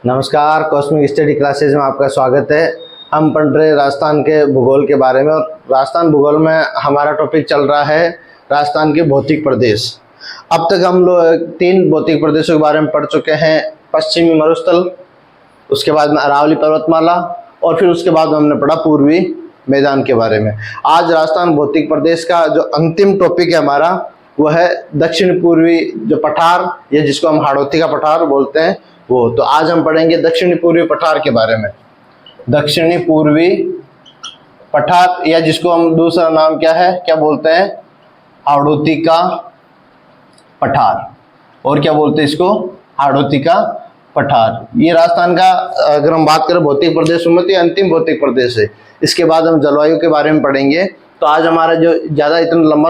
नमस्कार, cosmic study classes में आपका स्वागत है। हम पढ़ रहे राजस्थान के भूगोल के बारे में और राजस्थान भूगोल में हमारा टॉपिक चल रहा है राजस्थान के भौतिक प्रदेश। अब तक हम लोग 3 भौतिक प्रदेशों के बारे में पढ़ चुके हैं। पश्चिमी मरुस्थल, उसके बाद में अरावली पर्वतमाला और फिर उसके बाद हमने पढ़ा पूर्वी मैदान के बारे में। आज राजस्थान भौतिक प्रदेश का जो अंतिम टॉपिक है हमारा, वह है दक्षिण पूर्वी जो पठार, या जिसको हम हाड़ौती का पठार बोलते हैं वो। तो आज हम पढ़ेंगे दक्षिणी पूर्वी पठार के बारे में। दक्षिणी पूर्वी पठार, या जिसको हम दूसरा नाम क्या बोलते हैं, हाड़ौती का पठार। और क्या बोलते हैं इसको, हाड़ौती का पठार। ये राजस्थान का, अगर हम बात करें भौतिक प्रदेश में, तो ये अंतिम भौतिक प्रदेश है। इसके बाद हम जलवायु के बारे में पढ़ेंगे। तो आज हमारा जो ज़्यादा इतना लंबा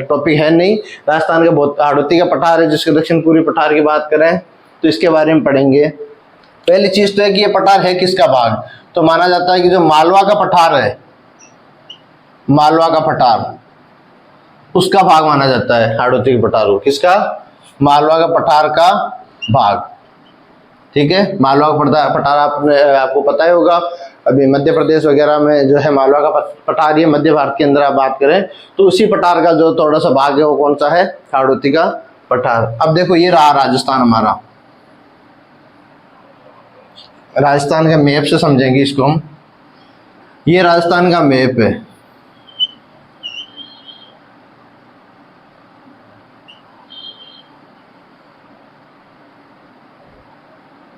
टॉपिक है नहीं, राजस्थान का हाड़ौती का पठार है, जिसके दक्षिण पूर्वी पठार की बात करें तो इसके बारे में पढ़ेंगे। पहली चीज तो है कि ये पठार है किसका भाग। तो माना जाता है कि जो मालवा का पठार है, मालवा का पठार, उसका भाग माना जाता है हाड़ौती के पठार को। किसका? मालवा का पठार का भाग। ठीक है, मालवा का पठार आपको पता ही होगा। अभी मध्य प्रदेश वगैरह में जो है मालवा का पठार, ये मध्य भारत के अंदर आप बात करें तो उसी पठार का जो थोड़ा सा भाग है वो कौन सा है, हाड़ौती का पठार। अब देखो, ये रहा राजस्थान हमारा। राजस्थान का मैप से समझेंगे इसको हम। ये राजस्थान का मैप है।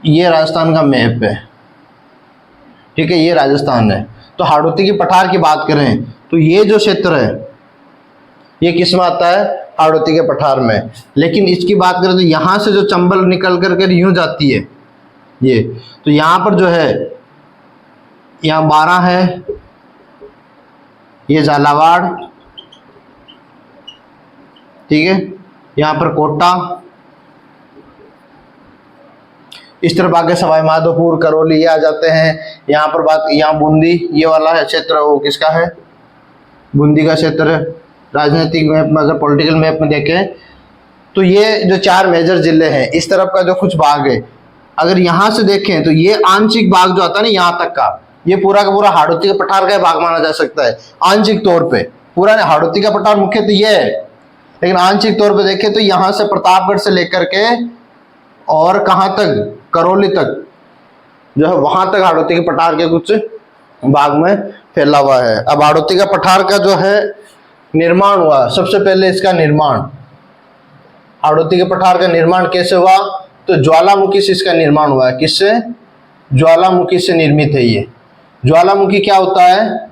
ये राजस्थान का मैप है, ठीक है, ये राजस्थान है। तो हाड़ौती की पठार की बात करें तो ये जो क्षेत्र है ये किस में आता है, हाड़ौती के पठार में। लेकिन इसकी बात करें तो यहां से जो चंबल निकल करके यूं जाती है ये, तो यहाँ पर जो है, यहाँ 12 है, ये झालावाड़, ठीक है, यहाँ पर कोटा, इस तरफ आगे सवाई माधोपुर, करौली ये आ जाते हैं। यहाँ पर बात, यहाँ बूंदी, ये वाला क्षेत्र वो किसका है, बूंदी का क्षेत्र है। राजनीतिक मैप में, अगर पॉलिटिकल मैप में देखें तो ये जो 4 मेजर जिले हैं, इस तरफ का जो कुछ भाग है, अगर यहां से देखें तो ये आंशिक भाग जो आता है ना यहां तक का, ये पूरा का पूरा हाड़ौती के पठार का भाग माना जा सकता है आंशिक तौर पे। पूरा हाड़ौती का पठार मुख्य तो ये है, लेकिन आंशिक तौर पे देखें तो यहां से प्रतापगढ़ से लेकर के और कहां तक, करौली तक जो है, वहां तक हाड़ौती के पठार के कुछ भाग में फैला हुआ है। अब हाड़ौती का पठार का जो है निर्माण हुआ, सबसे पहले इसका निर्माण, हाड़ौती के पठार का निर्माण कैसे हुआ, तो ज्वालामुखी से इसका निर्माण हुआ है। किससे? ज्वालामुखी से निर्मित है ये। ज्वालामुखी क्या होता है,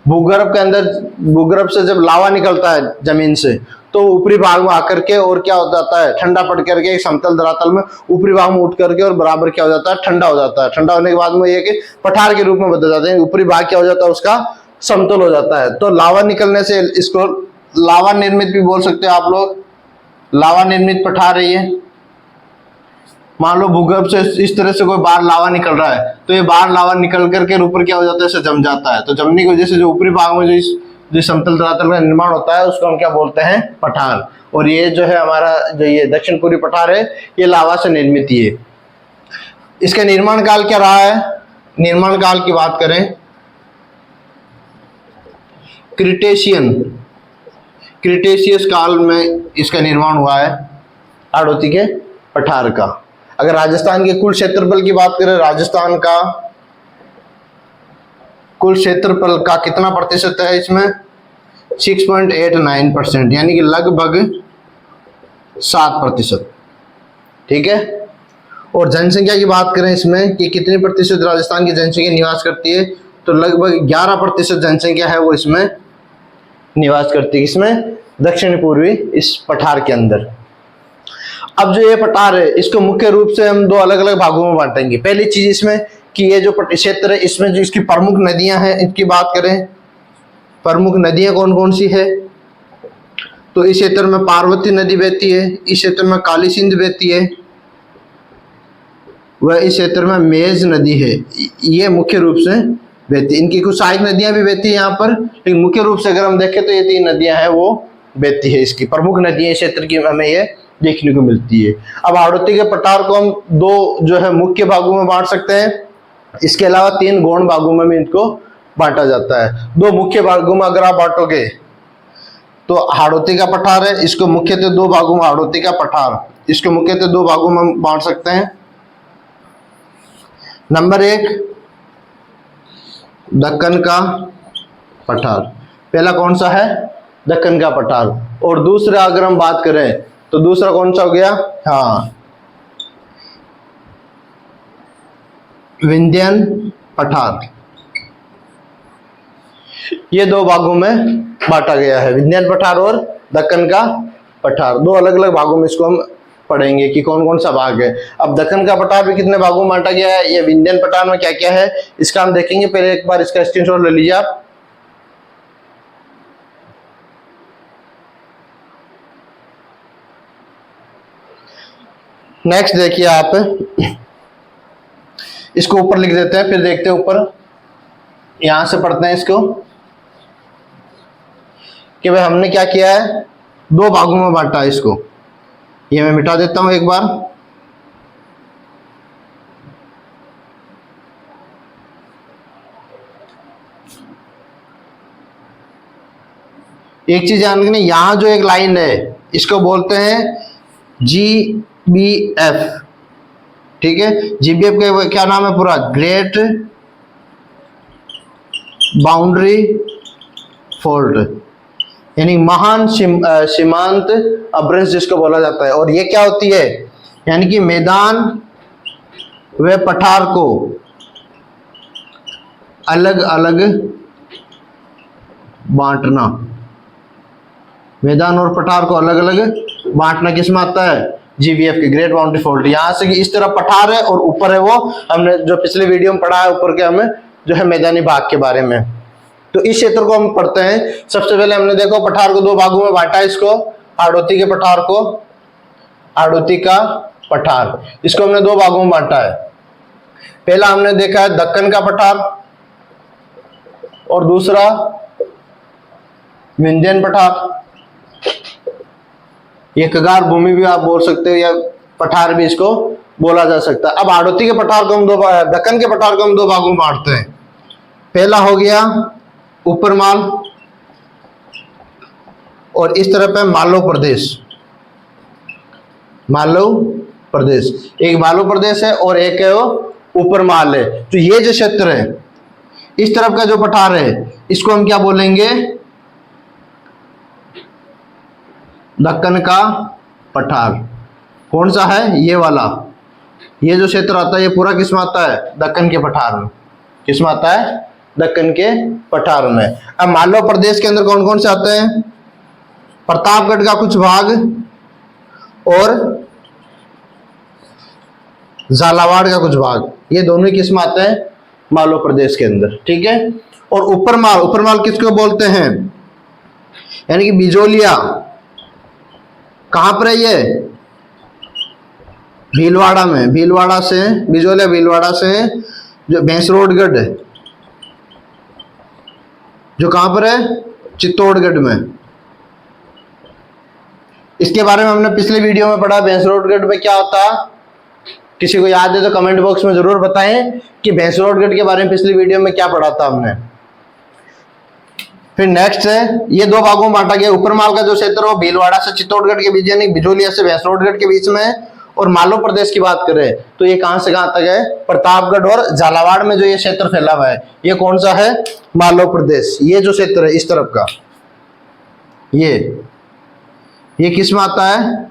भूगर्भ के अंदर, भूगर्भ से जब लावा निकलता है जमीन से, तो ऊपरी भाग में आकर के और क्या हो जाता है, ठंडा पड़ करके एक समतल धरातल में ऊपरी भाग में उठ करके और बराबर क्या हो जाता है, ठंडा हो जाता है। ठंडा होने के बाद में ये कि पठार के रूप में बदल जाते हैं। ऊपरी भाग क्या हो जाता है, उसका समतल हो जाता है। तो लावा निकलने से इसको लावा निर्मित भी बोल सकते हैं आप लोग। लावा निर्मित पठार है ये। मान लो भूगर्भ से इस तरह से कोई बाहर लावा निकल रहा है, तो ये बाहर लावा निकल करके ऊपर क्या हो जाता है, इसे जम जाता है। तो जमने की वजह से जो ऊपरी भाग में जो समतल धरातल का निर्माण होता है उसको हम क्या बोलते हैं, पठार। और ये जो है हमारा जो ये दक्षिण पूर्वी पठार है, ये लावा से निर्मित ही है। इसका निर्माण काल क्या रहा है, निर्माण काल की बात करें, क्रिटेशियस काल में इसका निर्माण हुआ है हाड़ौती के पठार का। अगर राजस्थान के कुल क्षेत्रफल की बात करें, राजस्थान का कुल क्षेत्रफल का कितना प्रतिशत है इसमें, 6.89%, यानी कि लगभग 7%, ठीक है। और जनसंख्या की बात करें इसमें कि कितने प्रतिशत राजस्थान की जनसंख्या निवास करती है, तो लगभग 11% जनसंख्या है वो इसमें निवास करती है। इसमें दक्षिण पूर्वी इस पठार के अंदर। अब जो ये पठार है इसको मुख्य रूप से हम 2 अलग अलग भागों में बांटेंगे। पहली चीज इसमें कि ये जो क्षेत्र है, इसमें जो इसकी प्रमुख नदियां हैं, इनकी बात करें, प्रमुख नदियां कौन कौन सी है, तो इस क्षेत्र में पार्वती नदी बहती है, इस क्षेत्र में काली सिंध बहती है, वह इस क्षेत्र में मेज नदी है। ये मुख्य रूप से बहती, इनकी कुछ सहायक नदियां भी बहती है यहाँ पर, लेकिन मुख्य रूप से अगर हम देखें तो ये 3 नदियां हैं वो बहती है। इसकी प्रमुख नदियां इस क्षेत्र की हमें ये देखने को मिलती है। अब हाड़ौती के पठार को हम दो जो है मुख्य भागों में बांट सकते हैं, इसके अलावा 3 गौण भागों में भी इनको बांटा जाता है। दो मुख्य भागों में अगर आप बांटोगे तो हाड़ौती का पठार है, इसको मुख्यतः 2 भागों में, हाड़ौती का पठार इसको मुख्यतः 2 भागों में बांट सकते हैं। नंबर 1 दक्कन का पठार, पहला कौन सा है, दक्कन का पठार। और दूसरा अगर हम बात करें तो दूसरा कौन सा हो गया, हाँ विंध्यन पठार। ये 2 भागों में बांटा गया है, विंध्यन पठार और दक्कन का पठार। 2 अलग अलग भागों में इसको हम पढ़ेंगे कि कौन कौन सा भाग है। अब दक्कन का पठार भी कितने भागों में बांटा गया है, ये विंध्यन पठार में क्या क्या है इसका हम देखेंगे। पहले एक बार इसका स्क्रीनशॉट ले लीजिए आप। नेक्स्ट देखिए आप, इसको ऊपर लिख देते हैं, फिर देखते हैं ऊपर, यहां से पढ़ते हैं इसको कि भाई हमने क्या किया है, 2 भागों में बांटा है इसको। ये मैं मिटा देता हूं एक बार। एक चीज ध्यान रखनी, यहां जो एक लाइन है इसको बोलते हैं GBF, ठीक है। GBF का क्या नाम है पूरा, ग्रेट बाउंड्री फोल्ड, यानी महान सीमांत अभ्रंश जिसको बोला जाता है। और ये क्या होती है, यानी कि मैदान व पठार को अलग अलग बांटना, मैदान और पठार को अलग अलग बांटना किस में आता है, GBF के, ग्रेट बाउंड्री फोल्ड। यहां से इस तरफ पठार है और ऊपर है वो, हमने जो पिछले वीडियो में पढ़ा है ऊपर के हमें जो है मैदानी भाग के बारे में। तो इस क्षेत्र को हम पढ़ते हैं। सबसे पहले हमने देखो पठार को 2 भागों में बांटा, इसको हाड़ौती के पठार को, हाड़ौती का पठार इसको हमने 2 भागों में बांटा है। पहला हमने देखा है दक्कन का पठार और दूसरा विंध्यन पठार। ये कगार भूमि भी आप बोल सकते हो या पठार भी इसको बोला जा सकता है। अब हाड़ौती के पठार को हम दक्कन के पठार को हम 2 भागों में बांटते हैं। पहला हो गया ऊपर माल और इस तरफ है मालव प्रदेश, मालव प्रदेश, एक मालव प्रदेश है और एक है वो ऊपर माल है। तो ये जो क्षेत्र है इस तरफ का जो पठार है इसको हम क्या बोलेंगे, दक्कन का पठार। कौन सा है, ये वाला, ये जो क्षेत्र आता है ये पूरा किस में आता है, दक्कन के पठार में। किस में आता है, दक्कन के पठार में। अब मालवा प्रदेश के अंदर कौन कौन से आते हैं, प्रतापगढ़ का कुछ भाग और झालावाड़ का कुछ भाग, ये दोनों ही किस में आते हैं, मालवा प्रदेश के अंदर, ठीक है। और ऊपर माल किसको बोलते हैं, यानी कि बिजोलिया, कहां पर है ये, भीलवाड़ा में, भीलवाड़ा से बिजोलिया, भीलवाड़ा से जो भैंसरोडगढ़ जो कहां पर है, चित्तौड़गढ़ में। इसके बारे में हमने पिछले वीडियो में पढ़ा, भैंसरोडगढ़ में क्या होता, किसी को याद है तो कमेंट बॉक्स में जरूर बताएं कि भैंसरोडगढ़ के बारे में पिछली वीडियो में क्या पढ़ा था हमने। फिर नेक्स्ट है, ये 2 भागों में बांटा गया। ऊपर माल का जो क्षेत्र है वो भीलवाड़ा से चित्तौड़गढ़ के बीच, यानी बिजोलिया से भैंसरोडगढ़ के बीच में है। और मालवा प्रदेश की बात करें तो ये कहां से कहां तक है, प्रतापगढ़ और झालावाड़ में जो ये क्षेत्र फैला हुआ है ये कौन सा है, मालवा प्रदेश। ये जो क्षेत्र है इस तरफ का, ये किस में आता है,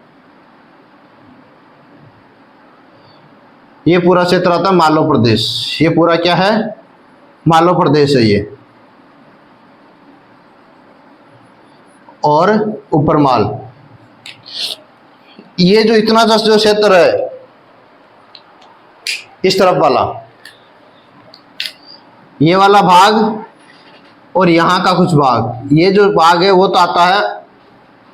ये पूरा क्षेत्र आता है मालवा प्रदेश। ये पूरा क्या है, मालवा प्रदेश है ये। और ऊपर माल, ये जो इतना सा जो क्षेत्र है इस तरफ वाला, ये वाला भाग और यहां का कुछ भाग, ये जो भाग है वो तो आता है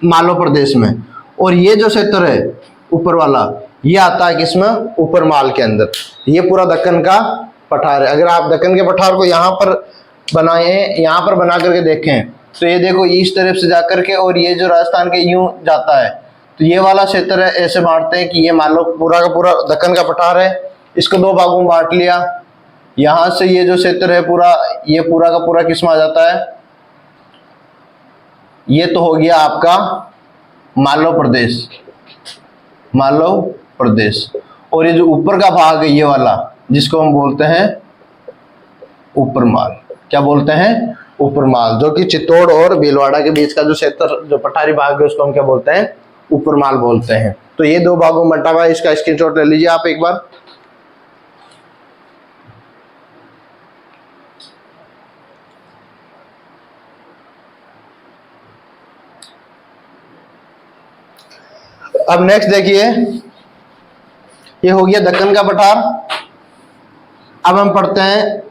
मालवा प्रदेश में। और ये जो क्षेत्र है ऊपर वाला ये आता है किसमें, ऊपर माल के अंदर। ये पूरा दक्कन का पठार है। अगर आप दक्कन के पठार को यहाँ पर बनाए, यहाँ पर बना करके देखें तो ये देखो इस तरफ से जाकर के, और ये जो राजस्थान के यूं जाता है तो ये वाला क्षेत्र है, ऐसे बांटते हैं कि ये मान लो पूरा का पूरा दक्कन का पठार है, इसको दो भागों में बांट लिया। यहां से ये जो क्षेत्र है पूरा, ये पूरा का पूरा किस में आ जाता है, ये तो हो गया आपका मालव प्रदेश, मालव प्रदेश। और ये जो ऊपर का भाग है ये वाला, जिसको हम बोलते हैं ऊपरमाल, क्या बोलते हैं, ऊपरमाल, जो कि चित्तौड़ और भीलवाड़ा के बीच का जो क्षेत्र, जो पठारी भाग है, उसको हम क्या बोलते हैं, ऊपरमाल बोलते हैं। तो ये दो भागों में बंटा हुआ है, इसका स्क्रीनशॉट ले लीजिए आप एक बार। अब नेक्स्ट देखिए, ये हो गया दक्कन का पठार। अब हम पढ़ते हैं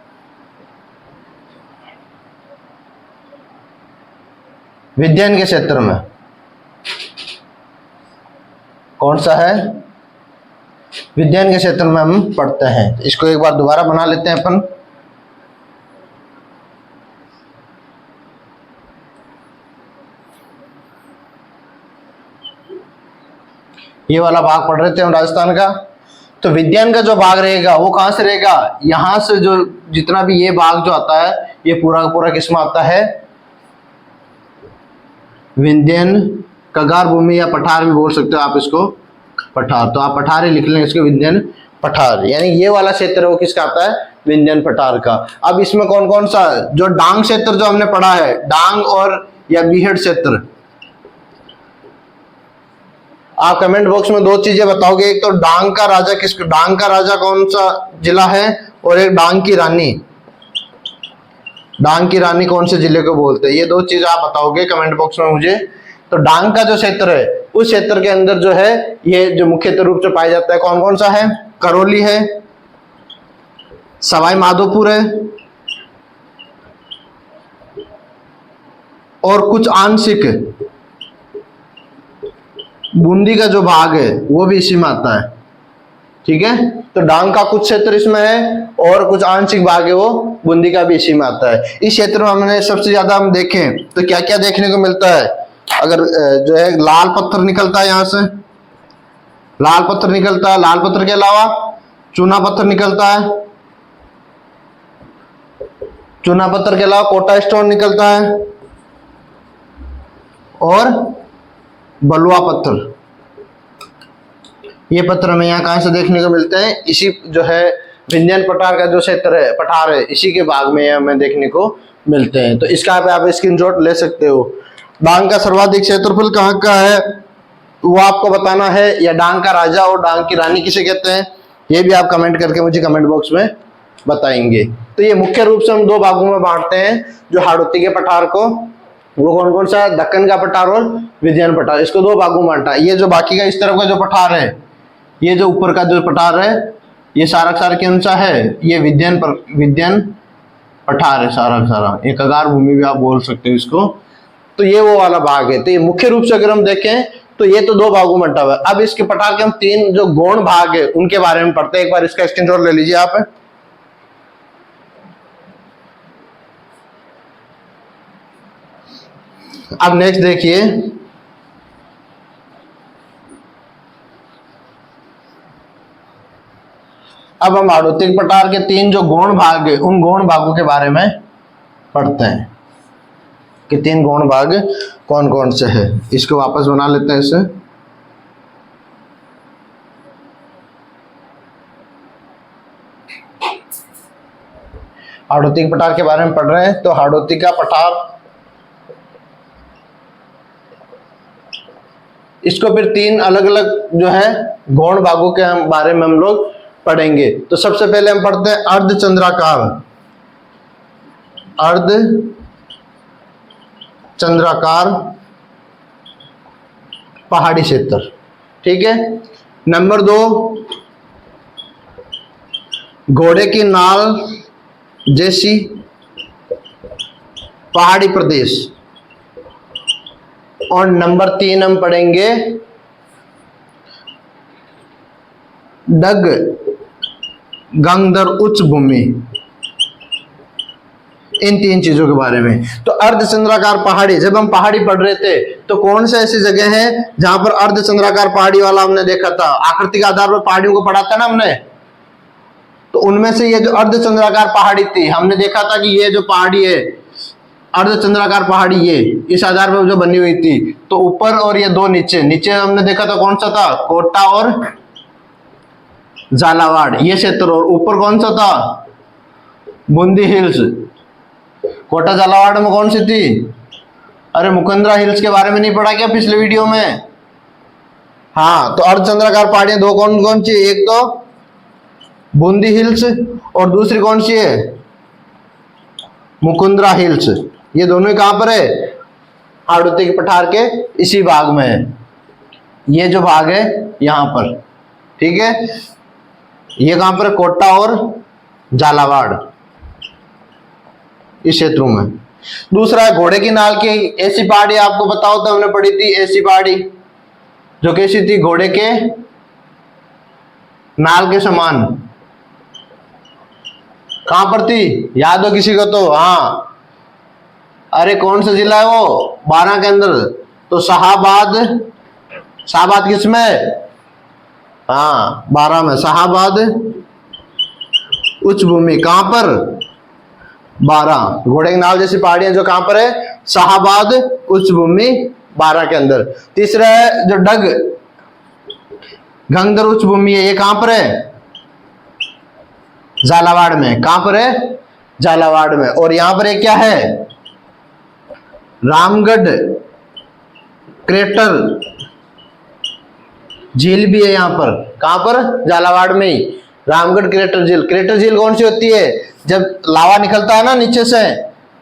विंध्यान के क्षेत्र में, कौन सा है, विंध्यान के क्षेत्र में हम पढ़ते हैं। इसको एक बार दोबारा बना लेते हैं अपन। ये वाला भाग पढ़ रहे थे हम राजस्थान का। तो विंध्यान का जो भाग रहेगा वो कहां से रहेगा, यहां से जो जितना भी ये भाग जो आता है, ये पूरा का पूरा किसमें आता है, विंध्यन कगार भूमि, या पठार भी बोल सकते हो आप इसको, पठार। तो आप पठार ही लिख लेंगे इसको, विंध्यन पठार, यानी ये वाला क्षेत्र है वो किसका आता है, विंध्यन पठार का। अब इसमें कौन कौन सा, जो डांग क्षेत्र जो हमने पढ़ा है, डांग और या बीहड़ क्षेत्र, आप कमेंट बॉक्स में दो चीजें बताओगे, एक तो डांग का राजा डांग का राजा कौन सा जिला है, और एक डांग की रानी, डांग की रानी कौन से जिले को बोलते हैं, ये दो चीज आप बताओगे कमेंट बॉक्स में मुझे। तो डांग का जो क्षेत्र है, उस क्षेत्र के अंदर जो है ये जो मुख्यतः रूप से पाया जाता है, कौन कौन सा है, करौली है, सवाई माधोपुर है, और कुछ आंशिक बूंदी का जो भाग है वो भी इसी में आता है, ठीक है। तो डांग का कुछ क्षेत्र इसमें है और कुछ आंशिक भाग है वो बूंदी का भी इसी में आता है। इस क्षेत्र में हमने सबसे ज्यादा हम देखें तो क्या क्या देखने को मिलता है, अगर जो है लाल पत्थर निकलता है, यहां से लाल पत्थर निकलता है, लाल पत्थर के अलावा चूना पत्थर निकलता है, चूना पत्थर के अलावा कोटा स्टोन निकलता है, और बलुआ पत्थर, ये पत्थर हमें यहाँ कहां से देखने को मिलते हैं, इसी जो है विंध्यन पठार का जो क्षेत्र है, पठार है, इसी के भाग में हमें देखने को मिलते हैं। तो इसका आप स्क्रीनशॉट ले सकते हो। डांग का सर्वाधिक क्षेत्रफल कहाँ का है वो आपको बताना है, या डांग का राजा और डांग की रानी किसे कहते हैं, ये भी आप कमेंट करके मुझे कमेंट बॉक्स में बताएंगे। तो ये मुख्य रूप से हम दो भागों में बांटते हैं जो हाड़ौती के पठार को, वो कौन कौन सा, दक्कन का पठार और विंध्यन पठार, इसको दो भागों में बांटा। ये जो बाकी का इस तरफ का जो पठार है, ये जो ऊपर का जो पठार है, ये सारा कौन सा है, ये विंध्यन पठार है सारा सारा, ये कगार भूमि भी आप बोल सकते हो इसको। तो ये वो वाला भाग है। तो ये मुख्य रूप से अगर हम देखें तो ये तो दो भागों में बंटा हुआ है। अब इसके पठार के हम तीन जो गौण भाग है उनके बारे में पढ़ते हैं। एक बार इसका स्क्रीनशॉट ले लीजिए आप। अब नेक्स्ट देखिए, अब हम हाड़ौती पठार के तीन जो गौण भाग है उन गौण भागों के बारे में पढ़ते हैं कि तीन गौण भाग कौन कौन से है। इसको वापस बना लेते हैं इसे। हाड़ौती पठार के बारे में पढ़ रहे हैं। तो हाड़ौती का पठार, इसको फिर तीन अलग अलग जो है गौण भागों के बारे में हम लोग पढ़ेंगे। तो सबसे पहले हम पढ़ते हैं अर्धचंद्राकार, अर्धचंद्राकार पहाड़ी क्षेत्र, ठीक है। नंबर 2, घोड़े की नाल जैसी पहाड़ी प्रदेश, और नंबर 3 हम पढ़ेंगे डग गंगधर उच्च भूमि। इन 3 चीजों के बारे में। तो अर्धचंद्राकार पहाड़ी, जब हम पहाड़ी पढ़ रहे थे तो कौन सी ऐसी जगह है जहां पर अर्धचंद्राकार पहाड़ी वाला हमने देखा था, आकृति के आधार पर पहाड़ियों को पढ़ा था ना हमने। तो उनमें से ये जो अर्धचंद्राकार पहाड़ी थी, हमने देखा था कि ये जो पहाड़ी है अर्धचंद्राकार पहाड़ी, ये इस आधार पर जो बनी हुई थी, तो ऊपर और ये 2 नीचे, नीचे हमने देखा था कौन सा था, कोटा और झालावाड़ ये क्षेत्र, और ऊपर कौन सा था, बूंदी हिल्स। कोटा झालावाड़ में कौन सी थी, अरे मुकंदरा हिल्स के बारे में नहीं पढ़ा क्या पिछले वीडियो में? हाँ, तो अर्धचंद्राकार पहाड़ियां 2 कौन कौन सी, एक तो बूंदी हिल्स और दूसरी कौन सी है, मुकुंदरा हिल्स। ये दोनों ही कहां पर है, हाड़ौती के पठार के इसी भाग में है। ये जो भाग है यहां पर, ठीक है, ये कहां पर, कोटा और झालावाड़ इस क्षेत्रों में। दूसरा है घोड़े की नाल की ऐसी पहाड़ी, आपको बताओ तो हमने पढ़ी थी ऐसी पहाड़ी जो कैसी थी, घोड़े के नाल के समान। कहां पर थी, याद हो किसी को तो? हाँ, अरे कौन सा जिला है वो, 12 के अंदर, तो शाहाबाद। शाहाबाद किसमें, हाँ 12 में, शाहाबाद उच्च भूमि कहां पर, 12। घोड़े के नाल जैसी पहाड़ियां जो कहां पर है, शाहाबाद उच्च भूमि 12 के अंदर। तीसरा है जो डग गंगदर उच्च भूमि है, ये कहां पर है, झालावाड़ में। कहां पर है, झालावाड़ में। और यहां पर एक क्या है, रामगढ़ क्रेटर झील भी है यहां पर। कहां पर, झालावाड़ में ही रामगढ़ क्रेटर झील। क्रेटर झील कौन सी होती है, जब लावा निकलता है ना नीचे से,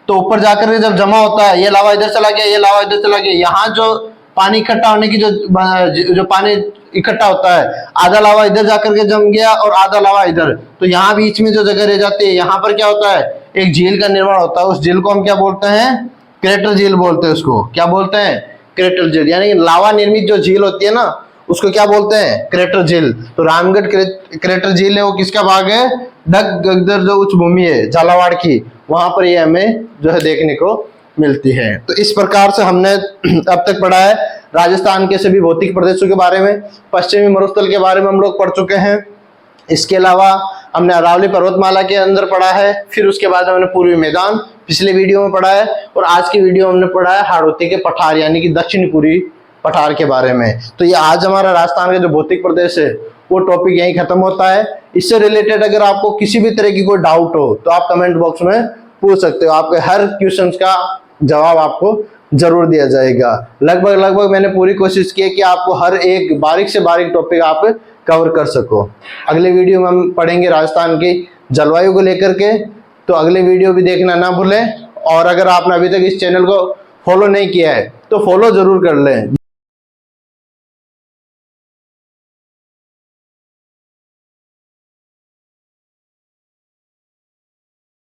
तो ऊपर जाकर के जब जमा होता है, ये लावा इधर चला गया, ये लावा इधर चला गया, यहाँ जो पानी इकट्ठा होने की जो पानी इकट्ठा होता है, आधा लावा इधर जाकर के जम गया और आधा लावा इधर, तो यहाँ बीच में जो जगह रह जाती है, यहाँ पर क्या होता है, एक झील का निर्माण होता है। उस झील को हम क्या बोलते हैं, क्रेटर झील बोलते हैं। उसको क्या बोलते हैं, क्रेटर झील। यानी कि लावा निर्मित जो झील होती है ना, उसको क्या बोलते हैं, क्रेटर झील। तो रामगढ़ क्रेटर झील है वो किसका भाग है, डग गगदर जो उच्च भूमि है झालावाड़ की, वहां पर ये हमें जो है देखने को मिलती है। तो इस प्रकार से हमने अब तक पढ़ा है राजस्थान के सभी भौतिक प्रदेशों के बारे में, पश्चिमी मरुस्थल के बारे में हम लोग पढ़ चुके हैं। इसके अलावा हमने अरावली पर्वतमाला के अंदर पढ़ा है, फिर उसके बाद हमने पूर्वी मैदान पिछले वीडियो में पढ़ा है, और आज की वीडियो हमने पढ़ा है हाड़ौती के पठार यानी कि दक्षिण पूर्वी पठार के बारे में। तो ये आज हमारा राजस्थान का जो भौतिक प्रदेश है वो टॉपिक यहीं खत्म होता है। इससे रिलेटेड अगर आपको किसी भी तरह की कोई डाउट हो तो आप कमेंट बॉक्स में पूछ सकते हो, आपके हर क्वेश्चन का जवाब आपको जरूर दिया जाएगा। लगभग मैंने पूरी कोशिश की है कि आपको हर एक बारीक से बारीक टॉपिक आप कवर कर सको। अगले वीडियो में हम पढ़ेंगे राजस्थान की जलवायु को लेकर के, तो अगले वीडियो भी देखना ना भूलें। और अगर आपने अभी तक इस चैनल को फॉलो नहीं किया है तो फॉलो जरूर कर लें।